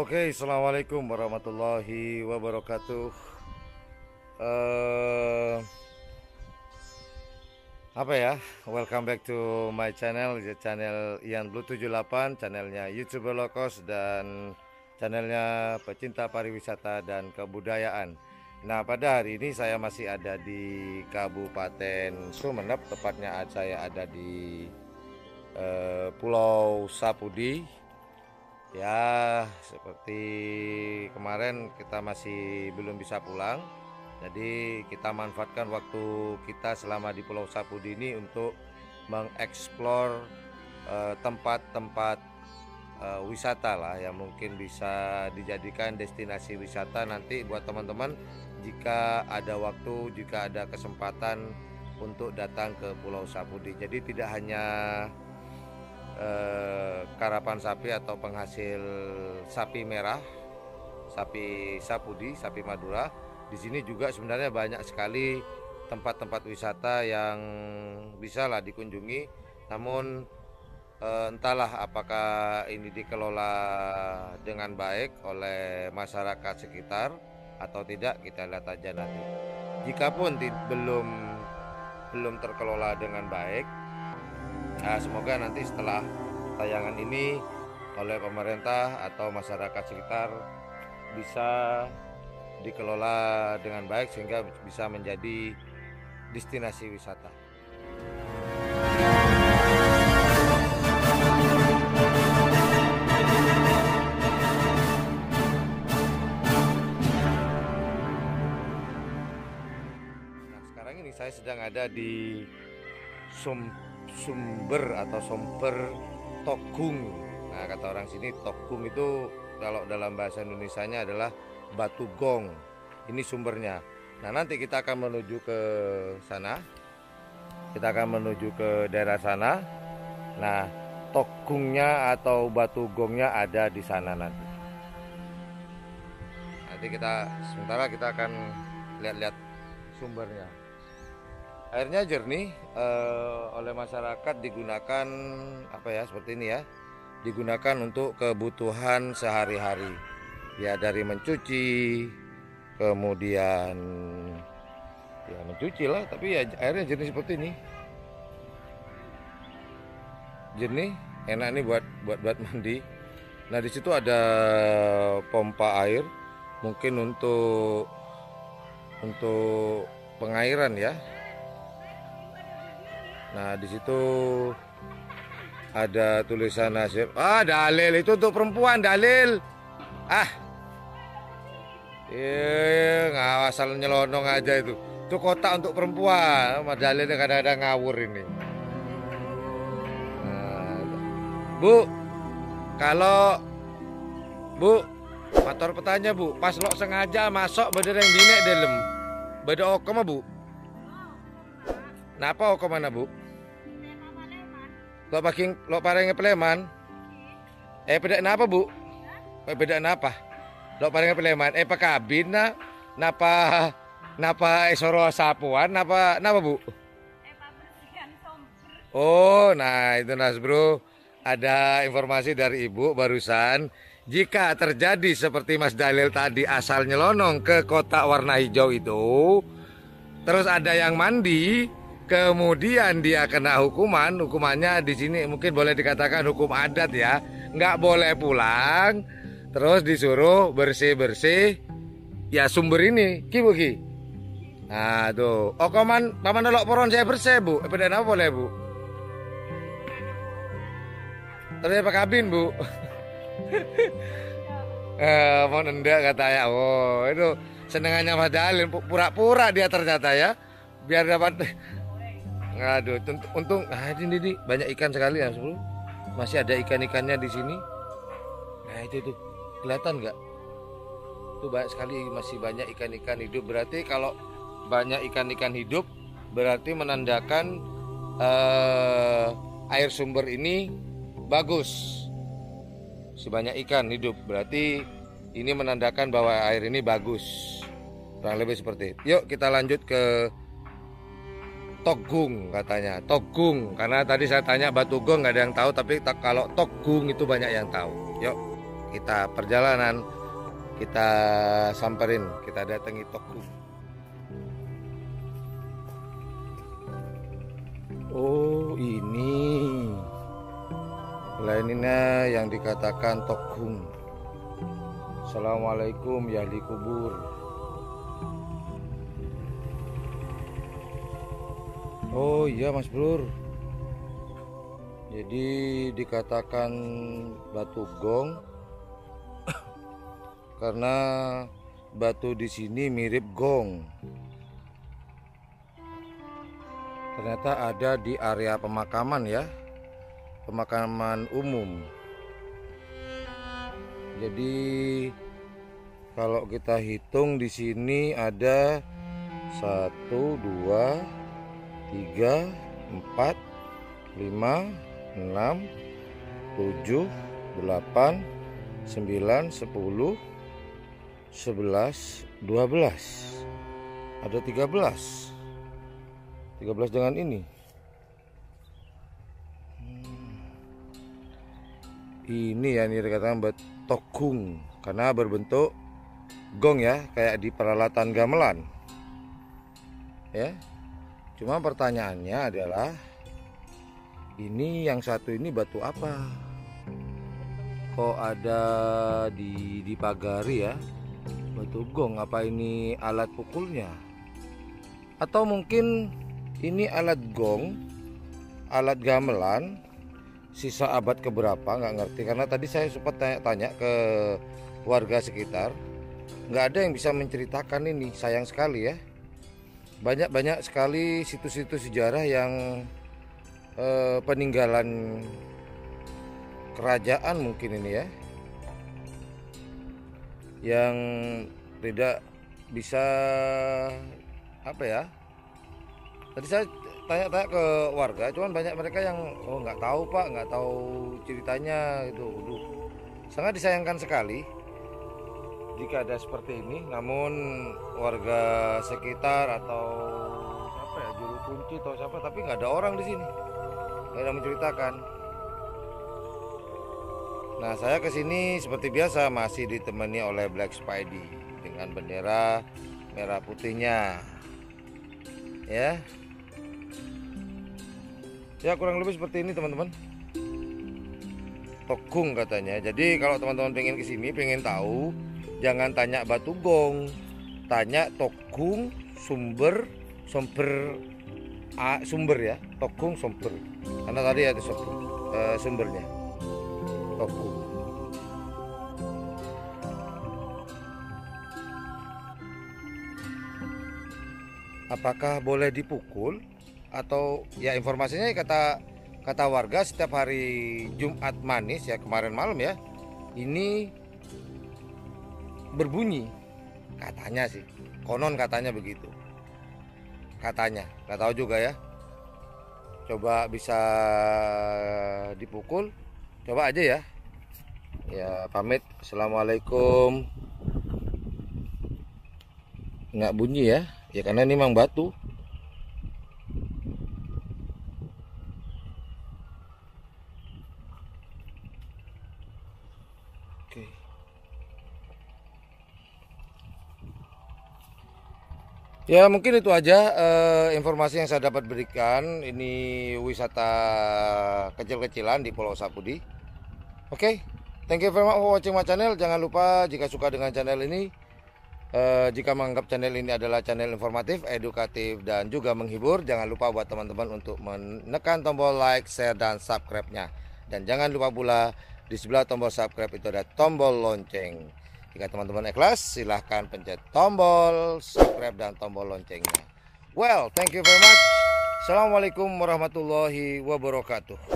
Oke, assalamualaikum warahmatullahi wabarakatuh. Apa ya? Welcome back to my channel, channel Ian Blue 78, channelnya YouTuber low cost dan channelnya pecinta pariwisata dan kebudayaan. Nah, pada hari ini saya masih ada di Kabupaten Sumeneb, tepatnya saya ada di Pulau Sapudi. Ya, seperti kemarin kita masih belum bisa pulang, jadi kita manfaatkan waktu kita selama di Pulau Sapudi ini untuk mengeksplor tempat-tempat wisata lah yang mungkin bisa dijadikan destinasi wisata nanti buat teman-teman jika ada waktu, jika ada kesempatan untuk datang ke Pulau Sapudi. Jadi tidak hanya karapan sapi atau penghasil sapi merah, sapi Sapudi, sapi Madura. Di sini juga sebenarnya banyak sekali tempat-tempat wisata yang bisa lah dikunjungi. Namun entahlah apakah ini dikelola dengan baik oleh masyarakat sekitar atau tidak, kita lihat aja nanti. Jikapun belum terkelola dengan baik, nah, semoga nanti setelah tayangan ini oleh pemerintah atau masyarakat sekitar bisa dikelola dengan baik sehingga bisa menjadi destinasi wisata. Nah, sekarang ini saya sedang ada di sumber atau sumber Togung. Nah, kata orang sini Togung itu kalau dalam bahasa Indonesianya adalah batu gong. Ini sumbernya. Nah, nanti kita akan menuju ke sana. Kita akan menuju ke daerah sana. Nah, Togungnya atau batu gongnya ada di sana nanti. Nanti sementara kita akan lihat-lihat sumbernya. Airnya jernih, oleh masyarakat digunakan apa ya, seperti ini ya, digunakan untuk kebutuhan sehari-hari ya, dari mencuci, kemudian ya mencuci lah, tapi ya airnya jernih seperti ini, jernih, enak nih buat mandi. Nah, di situ ada pompa air, mungkin untuk pengairan ya. Nah, di situ ada tulisan nasib. Dalil itu untuk perempuan, dalil. Asal nyelonong aja itu. Itu kotak untuk perempuan. Dalilnya kadang-kadang ngawur ini. Nah, Bu, kalau Bu, motor petanya Bu, pas lo sengaja masuk beda yang binek dalam. Beda okom Bu. Napa okom mana Bu? Lo pareng Peleman. Beda napa Bu? Beda napa? Lo pareng Peleman. Pak kabin napa esoro sapuan napa Bu? Bersihan sumber. Oh, nah itu Nas Bro. Ada informasi dari Ibu barusan. Jika terjadi seperti Mas Dalil tadi asal nyelonong ke kotak warna hijau itu, terus ada yang mandi, kemudian dia kena hukumannya di sini mungkin boleh dikatakan hukum adat ya, nggak boleh pulang, terus disuruh bersih ya sumber ini, Bu Ki. Nah tuh, paman nolok poron saya bersih Bu, beda apa boleh Bu? Terus apa kabin Bu? Mau nendak katanya. Oh itu senengannya Mas Dalil, pura-pura dia ternyata ya, biar dapat. Aduh, untung ini banyak ikan sekali ya, Bro. Masih ada ikan-ikannya di sini. Nah, itu tuh. Kelihatan nggak? Tuh banyak sekali, masih banyak ikan-ikan hidup. Berarti kalau banyak ikan-ikan hidup berarti menandakan air sumber ini bagus. Sebanyak ikan hidup berarti ini menandakan bahwa air ini bagus. Kurang lebih seperti itu. Yuk kita lanjut ke Togung katanya, Togung, karena tadi saya tanya batu gong nggak ada yang tahu, tapi kalau Togung itu banyak yang tahu. Yuk kita perjalanan, kita samperin, kita datangi Tokgung. Oh, ini lainnya yang dikatakan Tokgung. Assalamualaikum ya ahli kubur. Oh iya Mas Blur, jadi dikatakan batu gong karena batu di sini mirip gong. Ternyata ada di area pemakaman ya, pemakaman umum. Jadi kalau kita hitung di sini ada 1, 2, 3, 4, 5, 6, 7, 8, 9, 10, 11, 12. Ada 13. 13 dengan ini. Ini ya, ini dikatakan Tokgung karena berbentuk gong ya, kayak di peralatan gamelan. Ya. Cuma pertanyaannya adalah ini yang satu ini batu apa? Kok ada di pagari ya? Batu gong, apa ini alat pukulnya? Atau mungkin ini alat gong, alat gamelan sisa abad keberapa, nggak ngerti. Karena tadi saya sempat tanya-tanya ke warga sekitar, nggak ada yang bisa menceritakan ini. Sayang sekali ya. Banyak sekali situs-situs sejarah yang peninggalan kerajaan mungkin ini ya, yang tidak bisa apa ya. Tadi saya tanya-tanya ke warga, cuman banyak mereka yang nggak tahu Pak, nggak tahu ceritanya itu. Sangat disayangkan sekali jika ada seperti ini. Namun warga sekitar atau siapa ya, juru kunci atau siapa, tapi nggak ada orang di sini, nggak ada menceritakan. Nah, saya kesini seperti biasa masih ditemani oleh Black Spidey dengan bendera merah putihnya, ya. Ya kurang lebih seperti ini teman-teman. Tokgung katanya. Jadi kalau teman-teman pengen kesini, pengen tahu, jangan tanya batu gong, tanya Tokgung sumber ya, Tokgung sumber. Karena tadi ada sumbernya Tokgung. Apakah boleh dipukul? Atau ya informasinya kata warga setiap hari Jumat manis ya, kemarin malam ya, ini berbunyi katanya sih, konon katanya begitu, katanya, nggak tahu juga ya. Coba bisa dipukul, coba aja ya. Ya pamit, assalamualaikum. Nggak bunyi ya, ya karena ini memang batu. Ya mungkin itu aja informasi yang saya dapat berikan. Ini wisata kecil-kecilan di Pulau Sapudi. Oke, thank you very much for watching my channel. Jangan lupa jika suka dengan channel ini, jika menganggap channel ini adalah channel informatif, edukatif, dan juga menghibur, jangan lupa buat teman-teman untuk menekan tombol like, share, dan subscribe-nya. Dan jangan lupa pula di sebelah tombol subscribe itu ada tombol lonceng. Jika teman-teman ikhlas, silahkan pencet tombol subscribe dan tombol loncengnya. Well, thank you very much. Assalamualaikum warahmatullahi wabarakatuh.